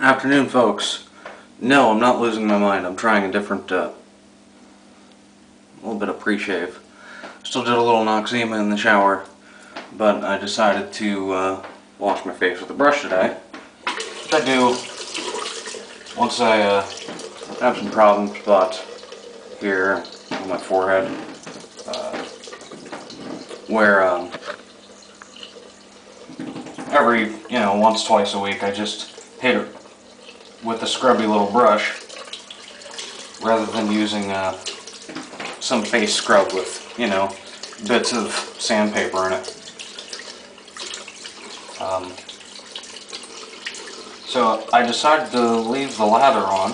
Afternoon, folks. No, I'm not losing my mind. I'm trying a different, little bit of pre-shave. Still did a little Noxzema in the shower, but I decided to wash my face with a brush today. Which I do once I have some problem spots here on my forehead, where every, once, twice a week I just hit it with a scrubby little brush rather than using some face scrub with, bits of sandpaper in it. So I decided to leave the lather on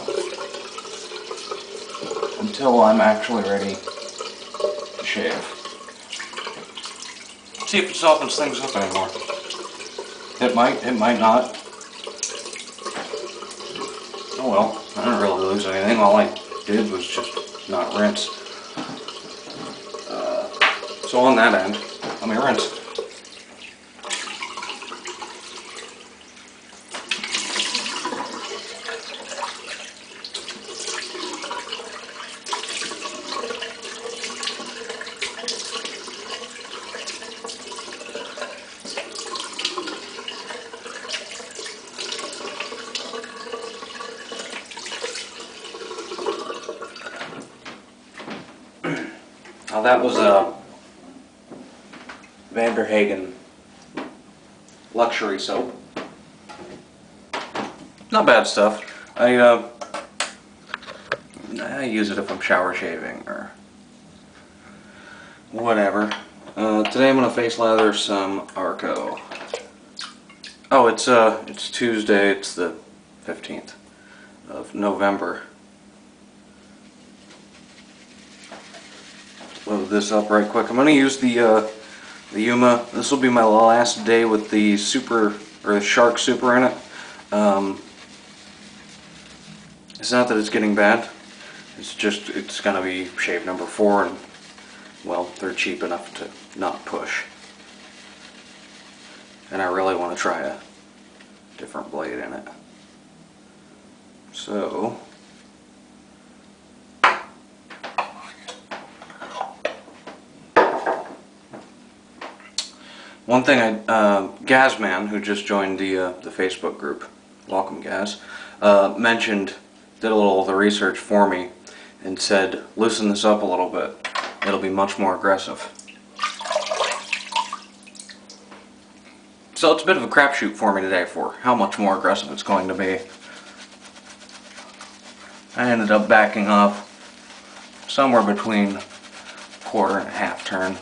until I'm actually ready to shave. See if it softens things up anymore. It might not. Oh well, I didn't really lose anything. All I did was just not rinse. So on that end, let me rinse. Now that was a Vanderhagen luxury soap. Not bad stuff. I use it if I'm shower shaving or whatever. Today I'm gonna face lather some Arko. Oh, it's Tuesday. It's the 15th of November. Load this up right quick. I'm going to use the Yuma. This will be my last day with the Shark Super in it. It's not that it's getting bad. It's going to be shave number 4, and well, they're cheap enough to not push. And I really want to try a different blade in it. So one thing, Gazman, who just joined the Facebook group, welcome Gaz, mentioned, did a little of the research for me, and said, loosen this up a little bit. It'll be much more aggressive. So it's a bit of a crapshoot for me today for how much more aggressive it's going to be. I ended up backing up somewhere between a quarter and a half turn.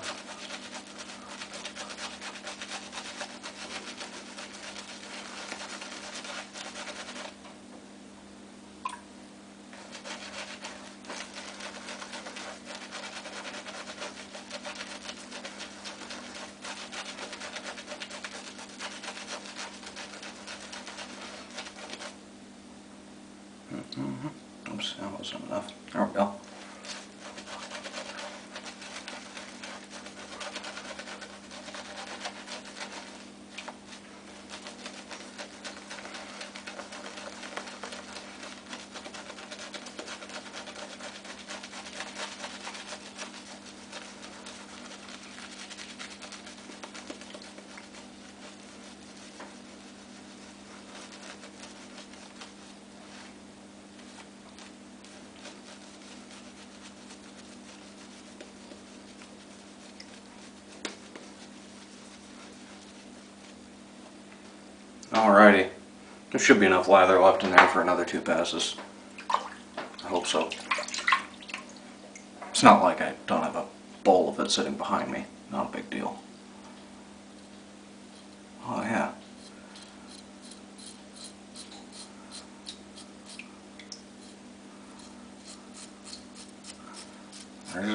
Oops, that wasn't enough. There we go. Alrighty, there should be enough lather left in there for another 2 passes. I hope so. It's not like I don't have a bowl of it sitting behind me. Not a big deal. Oh yeah. There's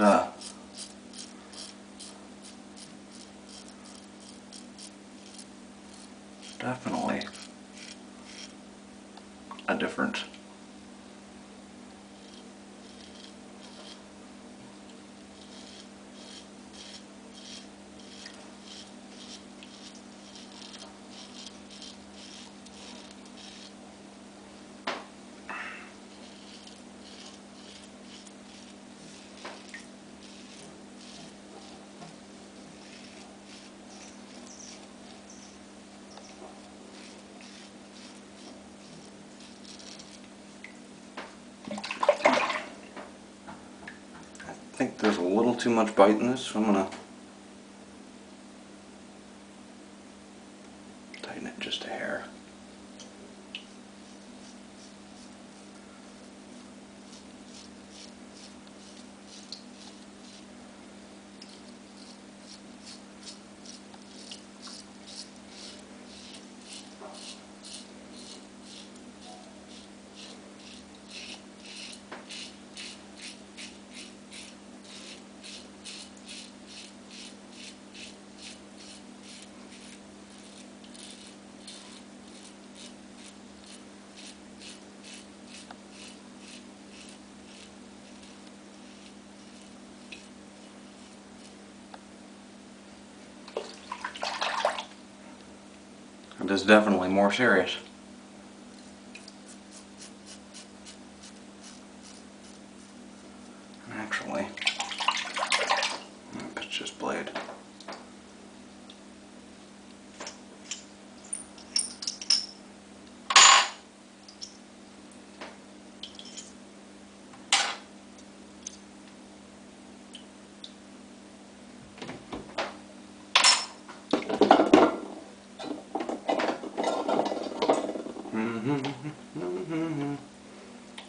definitely a different little too much bite in this, so I'm gonna tighten it just a hair. It is definitely more serious. Actually, it's just blade.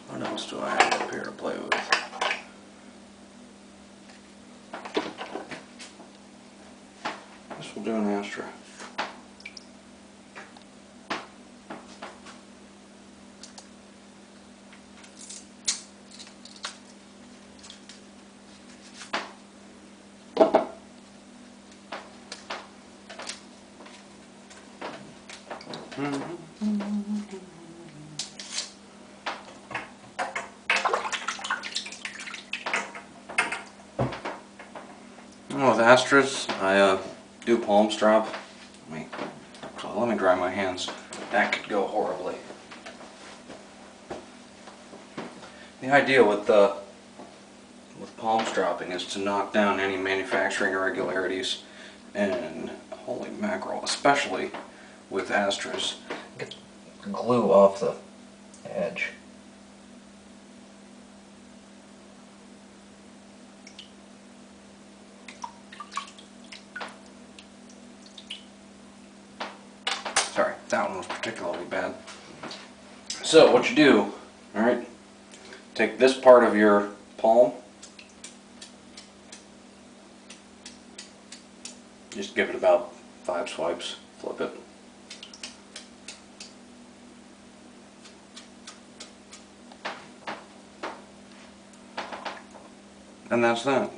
What else do I have up here to play with? This will do an Astra. With Astras, I do palm strop. Let me dry my hands. That could go horribly. The idea with palm stropping is to knock down any manufacturing irregularities, and holy mackerel, especially with Astras, get glue off the edge. Sorry, that one was particularly bad. So what you do, alright, take this part of your palm, just give it about 5 swipes, flip it. And that's that.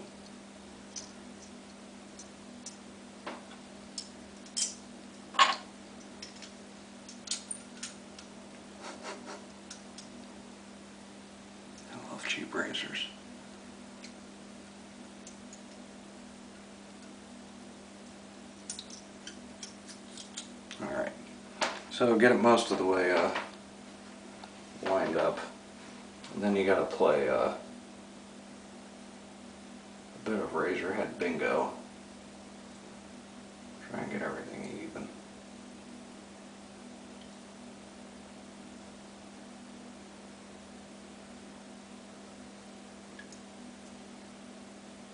I love cheap razors. Alright, so get it most of the way lined up, and then you gotta play a bit of razor head bingo. Try and get everything even.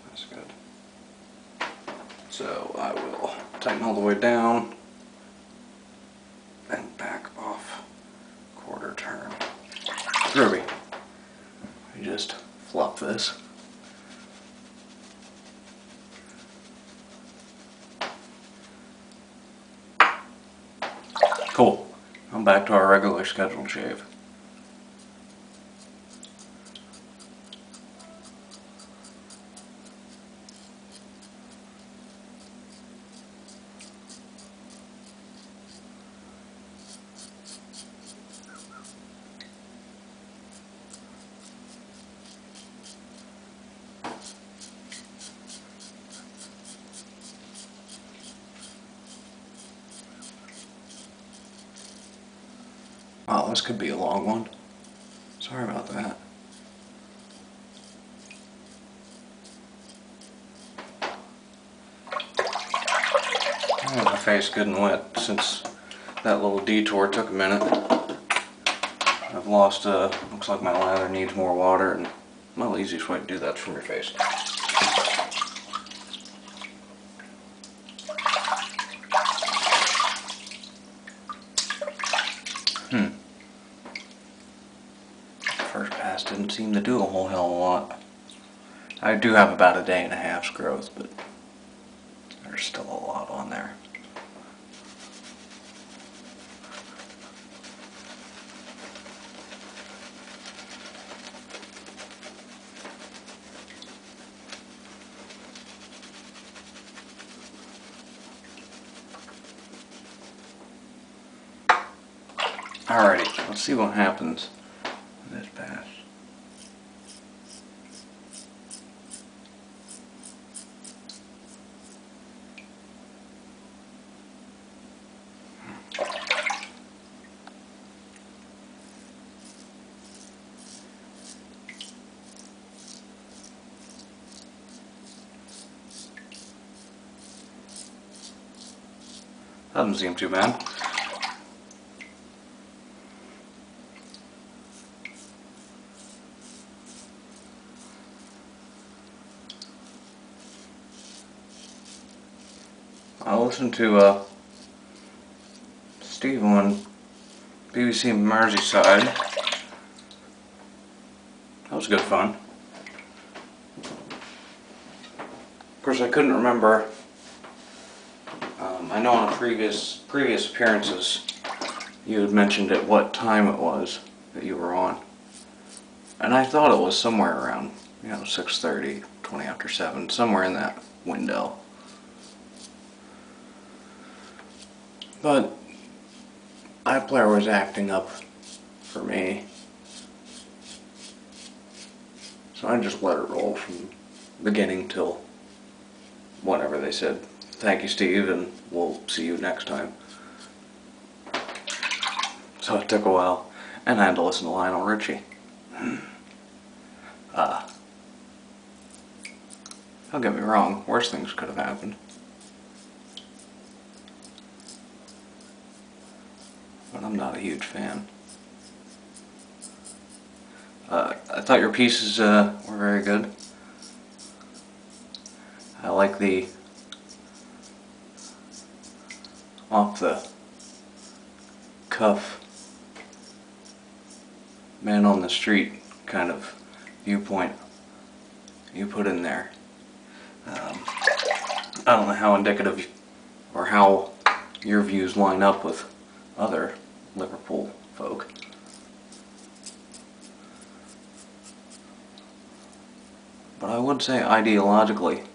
That's good. So I will tighten all the way down and back off quarter turn. Groovy. I just flop this. Cool. I'm back to our regular scheduled shave. Wow, this could be a long one. Sorry about that. Oh, my face good and wet since that little detour took a minute. I've lost, looks like my lather needs more water, and well, the easiest way to do that's from your face. First pass didn't seem to do a whole hell of a lot. I do have about a day and a half's growth, but there's still a lot on there. Alrighty, let's see what happens in this pass. Doesn't seem too bad. I listened to Steve on BBC Merseyside. That was good fun. Of course, I couldn't remember. I know on previous appearances you had mentioned at what time it was that you were on, and I thought it was somewhere around 6:30, 20 after 7, somewhere in that window. But iPlayer was acting up for me, so I just let it roll from beginning till whatever they said. Thank you, Steve, and we'll see you next time. So it took a while, and I had to listen to Lionel Richie. Don't get me wrong, worse things could have happened. But I'm not a huge fan. I thought your pieces were very good. I like the off the cuff man on the street kind of viewpoint you put in there. I don't know how indicative or how your views line up with other Liverpool folk. But I would say ideologically,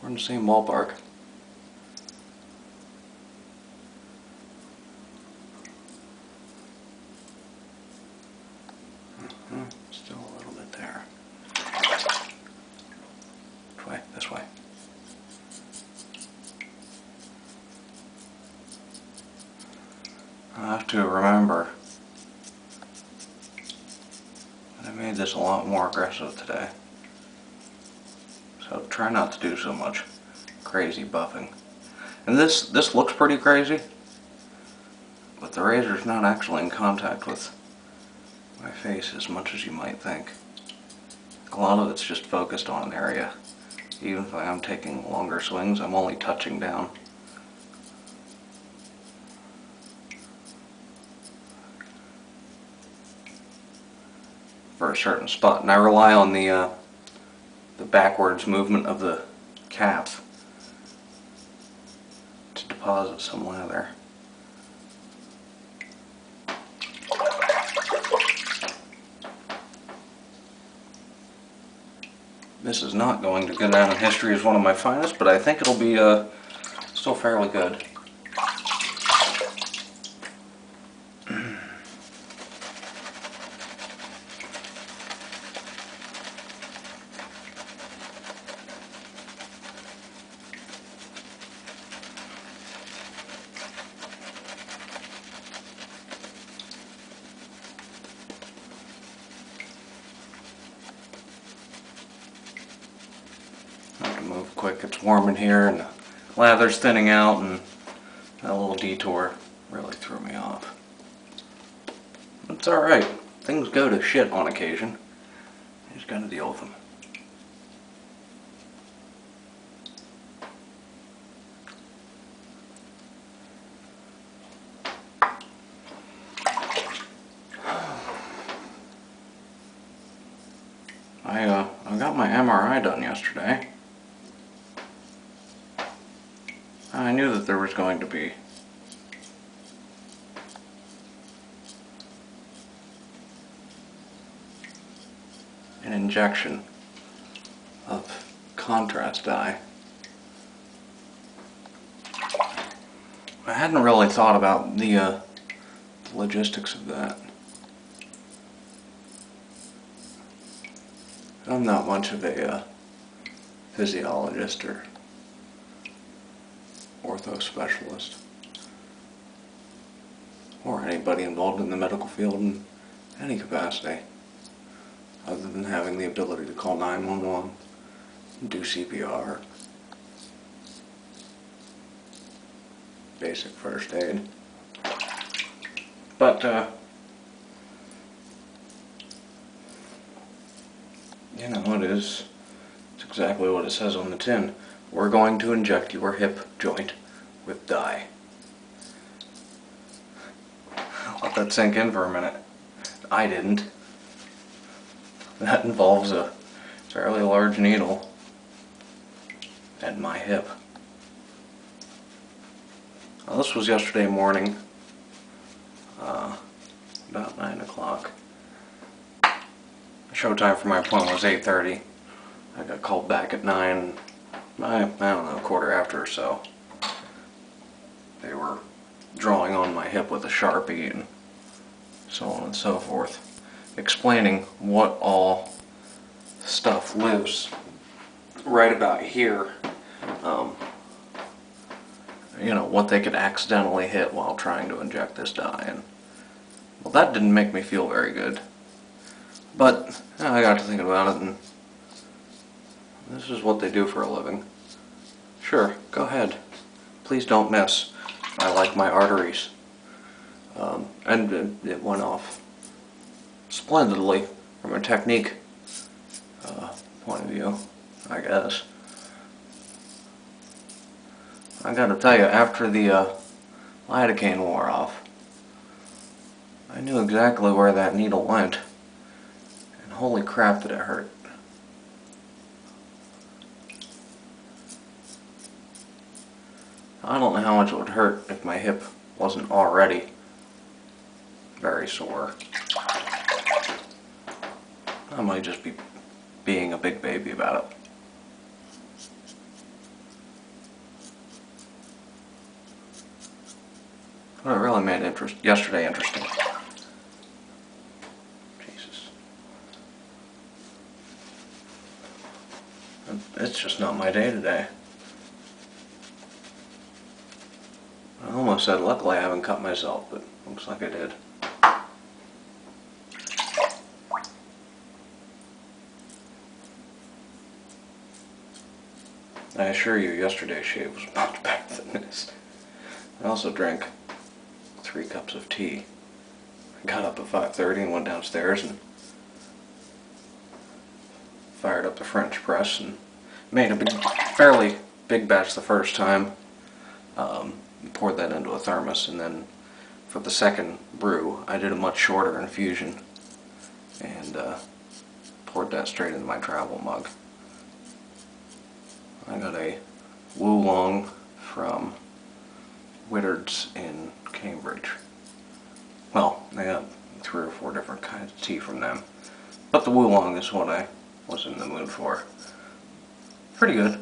we're in the same ballpark. Still a little bit there. Which way? This way. I have to remember that I made this a lot more aggressive today. So try not to do so much crazy buffing. And this looks pretty crazy, but the razor's not actually in contact with my face as much as you might think. A lot of it's just focused on an area. Even if I am taking longer swings, I'm only touching down. For a certain spot, and I rely on the backwards movement of the cap to deposit some lather. This is not going to go down in history as one of my finest, but I think it'll be still fairly good. Move quick, it's warm in here and the lather's thinning out, and that little detour really threw me off. It's alright, things go to shit on occasion. You just gotta deal with them. MRI done yesterday. I knew that there was going to be an injection of contrast dye. I hadn't really thought about the logistics of that. I'm not much of a physiologist or ortho specialist, or anybody involved in the medical field in any capacity, other than having the ability to call 911 and do CPR, basic first aid. But you know, it's exactly what it says on the tin. We're going to inject your hip joint with dye. Let that sink in for a minute. I didn't. That involves a fairly large needle and my hip. Now, this was yesterday morning, about 9 o'clock. Showtime for my appointment was 8:30. I got called back at 9, I don't know, quarter after or so. They were drawing on my hip with a Sharpie and so on and so forth, explaining what all stuff lives right about here. You know, what they could accidentally hit while trying to inject this dye. And, well, that didn't make me feel very good. But I got to thinking about it, and this is what they do for a living. Sure, go ahead. Please don't miss. I like my arteries. And it went off splendidly from a technique point of view, I guess. I gotta tell you, after the lidocaine wore off, I knew exactly where that needle went. And holy crap did it hurt. I don't know how much it would hurt if my hip wasn't already very sore. I might just be being a big baby about it. But it really made yesterday interesting. Jesus. It's just not my day today. I almost said luckily I haven't cut myself, but looks like I did. I assure you, yesterday's shave was much better than this. I also drank 3 cups of tea. I got up at 5:30 and went downstairs and fired up the French press and made a fairly big batch the first time. Poured that into a thermos, and then for the second brew I did a much shorter infusion and poured that straight into my travel mug. I got a Oolong from Whittard's in Cambridge. Well, I got 3 or 4 different kinds of tea from them, but the Oolong is what I was in the mood for. Pretty good.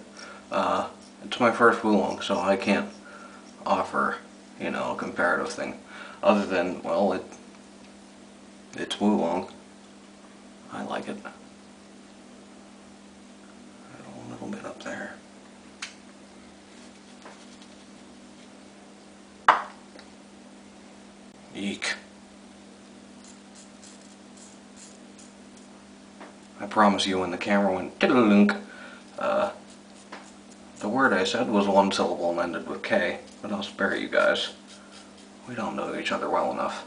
It's my first Oolong, so I can't offer, you know, a comparative thing other than, well, it's Oolong. I like it. A little bit up there. Eek. I promise you when the camera went tiddle-lunk, the word I said was 1 syllable and ended with K, but I'll spare you guys. We don't know each other well enough.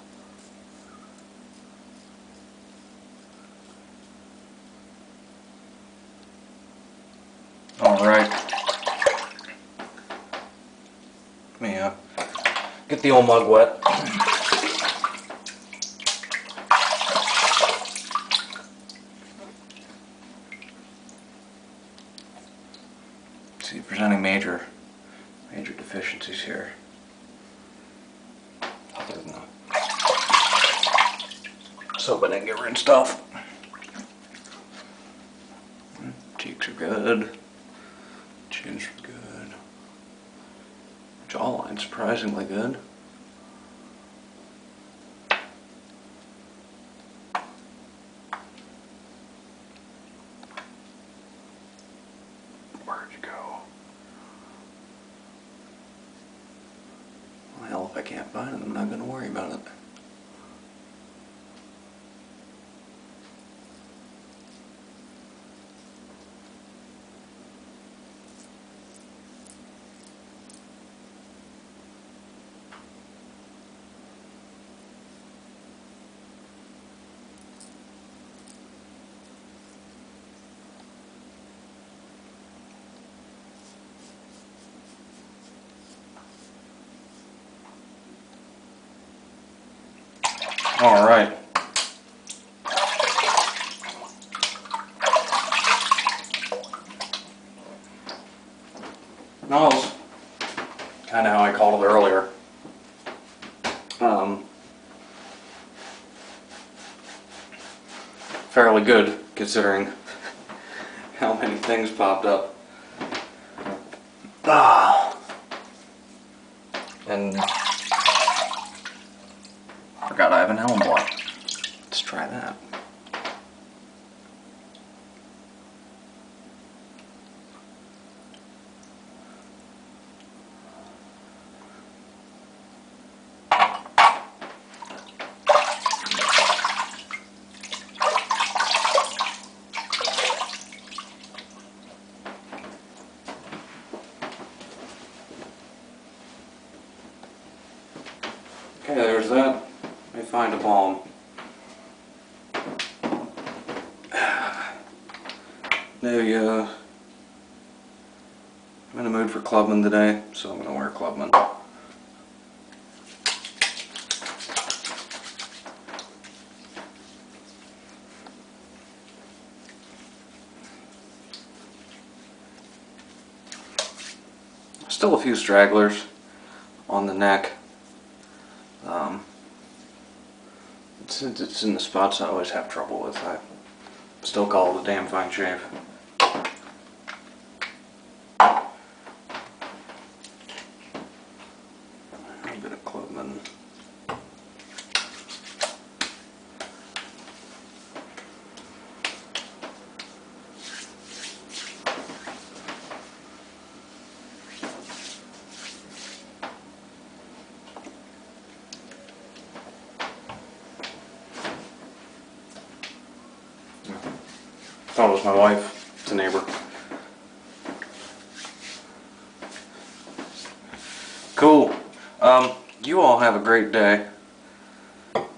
Alright. Let me get the old mug wet. hope I didn't get rinsed off. Cheeks are good. Chin's good. Jawline surprisingly good. Where'd you go? Well, hell, if I can't find it, I'm not going to worry about it. All right. That was kind of how I called it earlier. Fairly good considering how many things popped up. And forgot I have an elm block. Let's try that. Okay, there's that. Let me find a balm. Nivea. I'm in the mood for Clubman today, so I'm going to wear Clubman. Still a few stragglers on the neck. Since it's in the spots I always have trouble with, I still call it a damn fine shave. A bit of Clubman. Thought it was my wife. It's a neighbor. Cool. You all have a great day.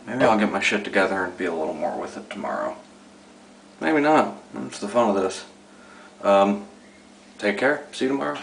Maybe I'll get my shit together and be a little more with it tomorrow. Maybe not. That's the fun of this. Take care. See you tomorrow.